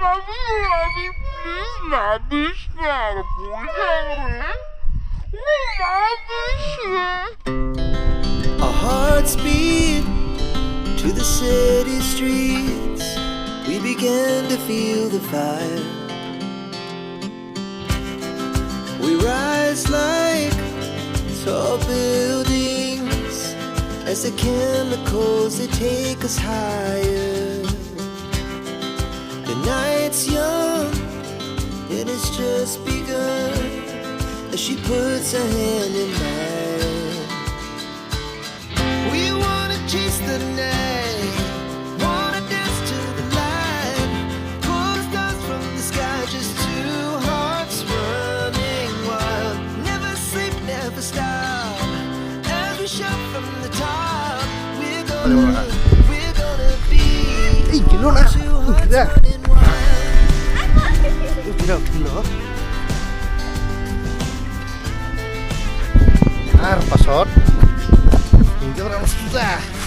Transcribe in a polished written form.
Daddy, please, Daddy, share, Our hearts beat to the city streets. We began to feel the fire. We rise like tall buildings as the chemicals, they take us higher. The night's young and it's just begun as she puts her hand in mine. We wanna chase the night, wanna dance to the light, pull the stars from the sky, just two hearts running wild. Never sleep, never stop, as we shout from the top. We're gonna be two hearts running wild. Pasot. Ini orang susah.